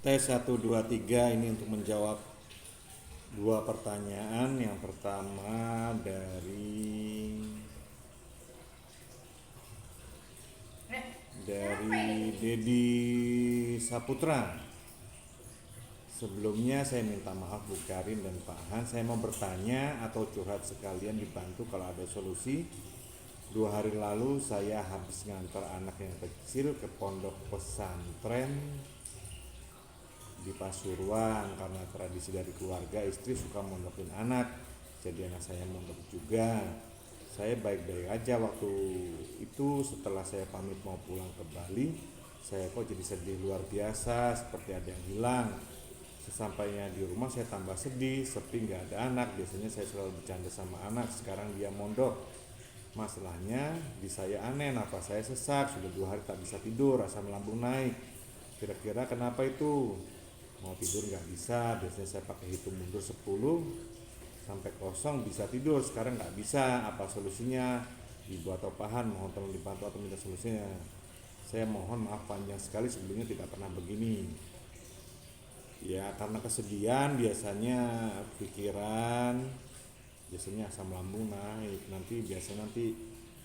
Tes 1 2 3 ini untuk menjawab dua pertanyaan. Yang pertama dari Dedi Saputra. Sebelumnya saya minta maaf Bu Karin dan Pak Han. Saya mau bertanya atau curhat sekalian dibantu kalau ada solusi. 2 hari lalu saya habis ngantar anak yang kecil ke pondok pesantren di Pasuruan. Karena tradisi dari keluarga, istri suka mondokin anak, jadi anak saya mondok juga. Saya baik-baik aja waktu itu. Setelah saya pamit mau pulang ke Bali, saya kok jadi sedih luar biasa, seperti ada yang hilang. Sesampainya di rumah saya tambah sedih, sepi nggak ada anak. Biasanya saya selalu bercanda sama anak, sekarang dia mondok. Masalahnya di saya aneh, nafas saya sesak, sudah 2 hari tak bisa tidur, asam lambung naik. Kira-kira kenapa itu? Mau tidur nggak bisa, biasanya saya pakai hitung mundur 10 sampai kosong bisa tidur, sekarang nggak bisa. Apa solusinya? Ibu atau pahan, mohon tolong dibantu atau minta solusinya. Saya mohon maaf panjang sekali, sebelumnya tidak pernah begini. Ya karena kesedihan, biasanya pikiran, biasanya asam lambung naik. Nanti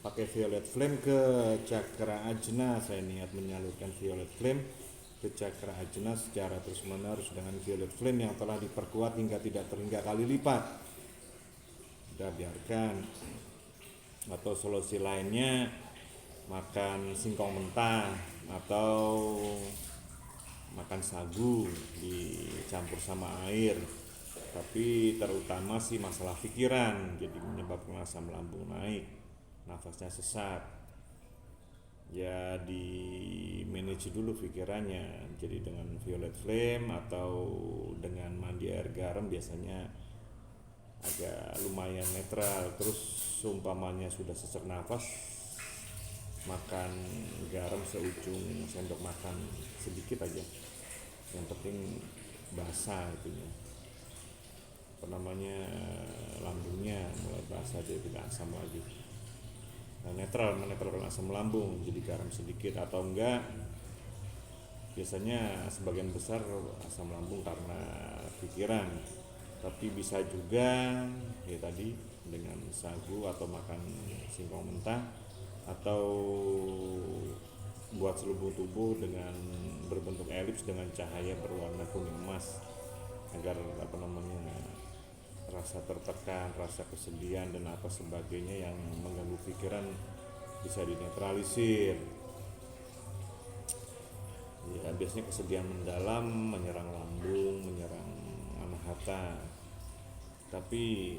pakai violet flame ke cakra ajna. Saya niat menyalurkan violet flame ke cakra ajna secara terus menerus dengan violet flame yang telah diperkuat hingga tidak terhingga kali lipat. Udah biarkan. Atau solusi lainnya makan singkong mentah atau makan sagu dicampur sama air. Tapi terutama sih masalah pikiran, jadi menyebabkan asam lambung naik, nafasnya sesak. Ya di manage dulu pikirannya, jadi dengan violet flame atau dengan mandi air garam biasanya agak lumayan netral. Terus seumpamanya sudah sesak nafas, makan garam seujung sendok makan sedikit aja, yang penting basah itunya, apa namanya, lambungnya mulai basah, jadi tidak asam lagi. Nah, menetralkan asam lambung, jadi garam sedikit. Atau enggak, biasanya sebagian besar asam lambung karena pikiran, tapi bisa juga ya tadi dengan sagu atau makan singkong mentah, atau buat selubung tubuh dengan berbentuk elips dengan cahaya berwarna kuning emas, agar apa namanya, rasa tertekan, rasa kesedihan dan apa sebagainya yang mengganggu pikiran bisa dinetralisir. Ya biasanya kesedihan mendalam menyerang lambung, menyerang anahata. Tapi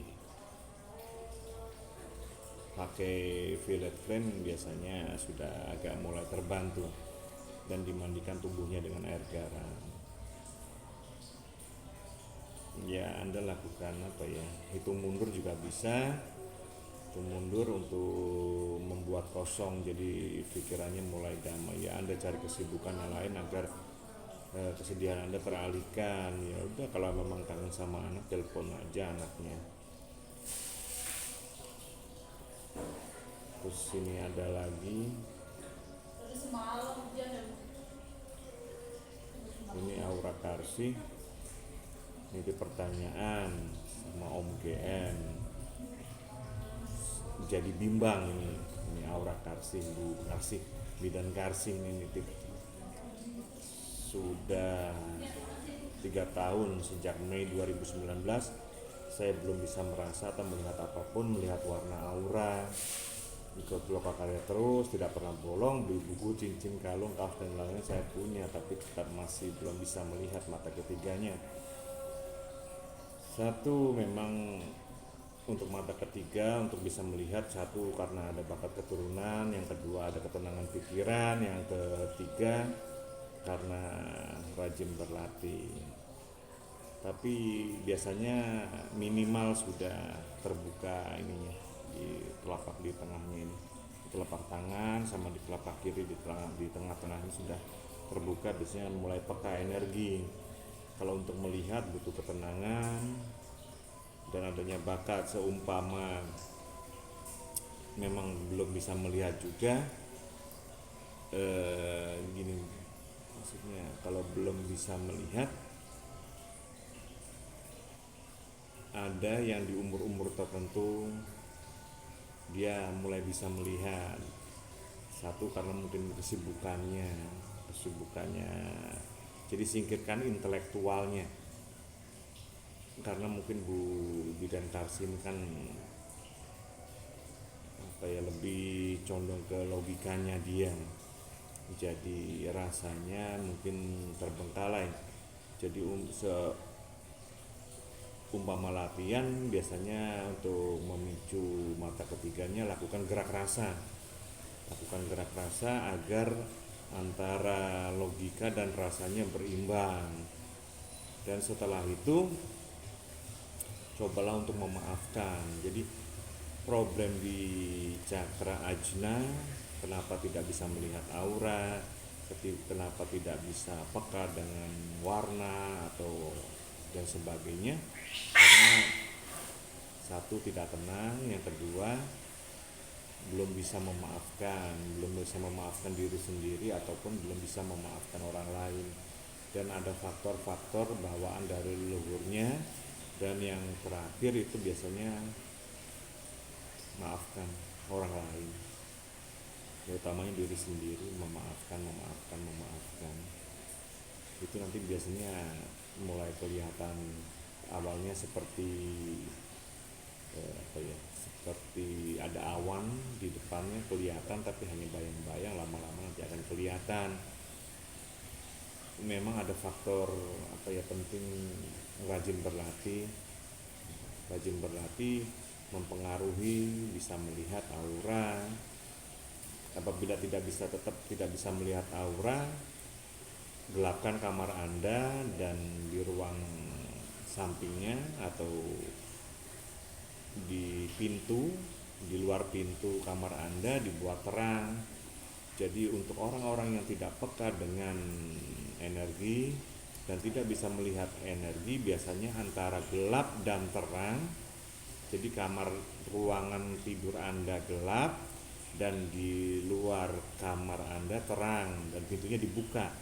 pakai violet flame biasanya sudah agak mulai terbantu, dan dimandikan tubuhnya dengan air garam. Ya Anda lakukan apa ya, hitung mundur juga bisa. Hitung mundur untuk membuat kosong, jadi pikirannya mulai damai. Ya Anda cari kesibukan yang lain agar kesedihan Anda teralihkan. Ya udah, kalau memang kangen sama anak, telepon aja anaknya. Terus ini ada lagi, ini Aura Karsi. Ini pertanyaan sama Om GN, jadi bimbang ini Aura Karsi, Bu Karsi, bidan Karsi ini nitip. Sudah 3 tahun sejak Mei 2019 saya belum bisa merasa atau melihat apapun, melihat warna aura. Ikut lokakarya terus, tidak pernah bolong, beli buku, cincin, kalung, kaos dan lainnya saya punya, tapi tetap masih belum bisa melihat mata ketiganya. Satu, memang untuk mata ketiga, untuk bisa melihat, satu karena ada bakat keturunan, yang kedua ada ketenangan pikiran, yang ketiga karena rajin berlatih. Tapi biasanya minimal sudah terbuka ininya, di telapak di tengahnya ini, di telapak tangan sama di telapak kiri, di tengah-tengah ini sudah terbuka, biasanya mulai peka energi. Kalau untuk melihat butuh ketenangan dan adanya bakat. Seumpama memang belum bisa melihat juga, gini, maksudnya kalau belum bisa melihat, ada yang di umur-umur tertentu dia mulai bisa melihat. Satu karena mungkin kesibukannya, jadi singkirkan intelektualnya, karena mungkin Bu Bidan Karsim kan apa ya, lebih condong ke logikanya dia, jadi rasanya mungkin terbengkalai. Jadi umpama latihan biasanya untuk memicu mata ketiganya lakukan gerak rasa agar antara logika dan rasanya berimbang. Dan setelah itu cobalah untuk memaafkan. Jadi problem di cakra ajna, kenapa tidak bisa melihat aura, kenapa tidak bisa peka dengan warna atau dan sebagainya, karena satu tidak tenang, yang kedua belum bisa memaafkan diri sendiri ataupun belum bisa memaafkan orang lain. Dan ada faktor-faktor bawaan dari leluhurnya, dan yang terakhir itu biasanya maafkan orang lain, utamanya diri sendiri. Memaafkan itu nanti biasanya mulai kelihatan. Awalnya seperti seperti ada awan di depannya kelihatan, tapi hanya bayang-bayang. Lama-lama nanti akan kelihatan. Memang ada faktor penting, rajin berlatih mempengaruhi bisa melihat aura. Apabila tetap tidak bisa melihat aura, gelapkan kamar Anda, dan di ruang sampingnya atau di luar pintu kamar Anda dibuat terang. Jadi untuk orang-orang yang tidak peka dengan energi dan tidak bisa melihat energi, biasanya antara gelap dan terang. Jadi ruangan tidur Anda gelap dan di luar kamar Anda terang dan pintunya dibuka.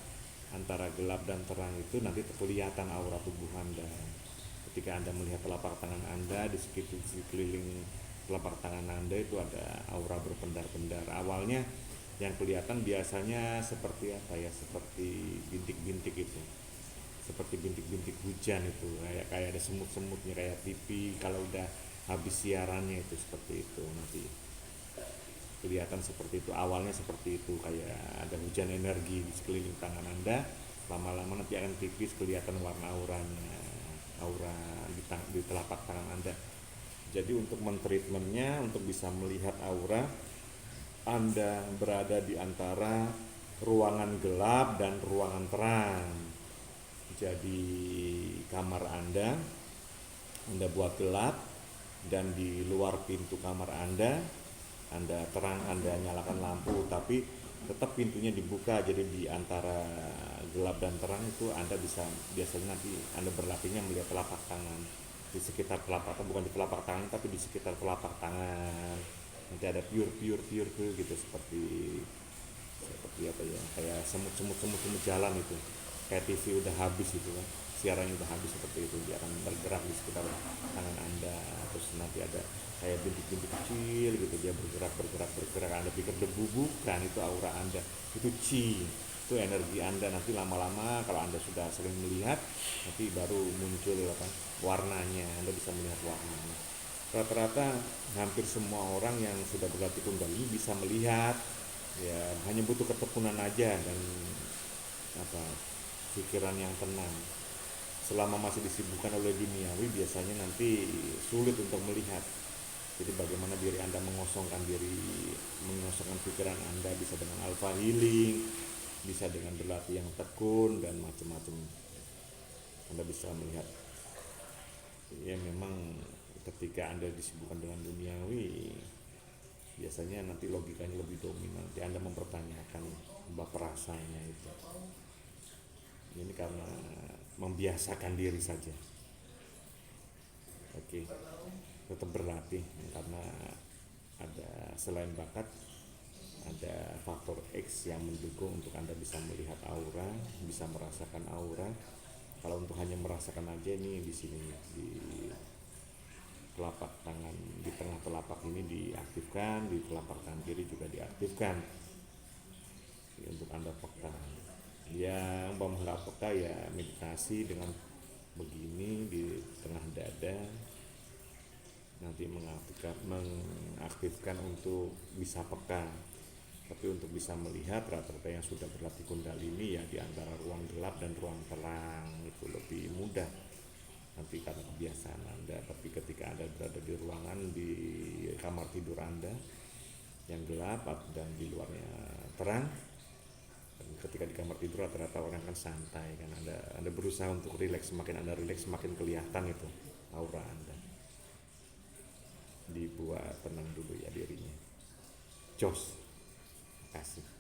Antara gelap dan terang itu nanti kelihatan aura tubuh Anda. Ketika Anda melihat telapak tangan Anda, di sekeliling telapak tangan Anda itu ada aura berpendar-pendar. Awalnya yang kelihatan biasanya seperti seperti bintik-bintik itu, seperti bintik-bintik hujan itu, kayak ada semut-semutnya, kayak TV kalau udah habis siarannya itu, seperti itu. Nanti kelihatan seperti itu, awalnya seperti itu, kayak ada hujan energi di sekeliling tangan Anda. Lama-lama nanti akan tipis kelihatan warna auranya, aura di telapak tangan Anda. Jadi untuk mentreatmentnya, untuk bisa melihat aura, Anda berada di antara ruangan gelap dan ruangan terang. Jadi kamar Anda buat gelap, dan di luar pintu kamar Anda terang, Anda nyalakan lampu, tapi tetap pintunya dibuka. Jadi di antara gelap dan terang itu Anda biasanya nanti Anda berlatihnya melihat telapak tangan, di sekitar telapak tangan, bukan di telapak tangan tapi di sekitar telapak tangan. Nanti ada pure gitu, seperti kayak semut jalan itu, kayak TV udah habis itu kan, siarannya udah habis, seperti itu dia akan bergerak di sekitar tangan Anda. Terus nanti ada kayak bintik-bintik kecil gitu, dia bergerak. Anda pikir debu, bukan, itu aura Anda, itu chi, itu energi Anda. Nanti lama-lama kalau Anda sudah sering melihat, nanti baru muncul warnanya, Anda bisa melihat warnanya. Rata-rata hampir semua orang yang sudah berlatih kundalini bisa melihat, ya hanya butuh ketekunan aja dan pikiran yang tenang. Selama masih disibukkan oleh duniawi, biasanya nanti sulit untuk melihat. Jadi bagaimana diri Anda mengosongkan pikiran Anda, bisa dengan alpha healing, bisa dengan berlatih yang tekun dan macam-macam. Anda bisa melihat. Ya memang ketika Anda disibukkan dengan duniawi, biasanya nanti logikanya lebih dominan. Nanti Anda mempertanyakan baper rasanya itu. Ini karena membiasakan diri saja. Oke, tetap berlatih, karena ada selain bakat ada faktor X yang mendukung untuk Anda bisa melihat aura, bisa merasakan aura. Kalau untuk hanya merasakan aja, ini di sini di telapak tangan, di tengah telapak ini diaktifkan, di telapak tangan kiri juga diaktifkan. Ya, untuk Anda peka. Yang nggak peka ya meditasi dengan begini di tengah dada, nanti mengaktifkan untuk bisa peka. Tapi untuk bisa melihat, rata-rata yang sudah berlatih kundalini ya di antara ruang gelap dan ruang terang itu lebih mudah nanti karena kebiasaan Anda. Tapi ketika Anda berada di ruangan, di kamar tidur Anda yang gelap dan di luarnya terang, dan ketika di kamar tidur rata-rata orang kan santai kan, Anda berusaha untuk rileks. Semakin Anda rileks, semakin kelihatan itu aura Anda. Dibuat tenang dulu ya dirinya. Jos. Kasih.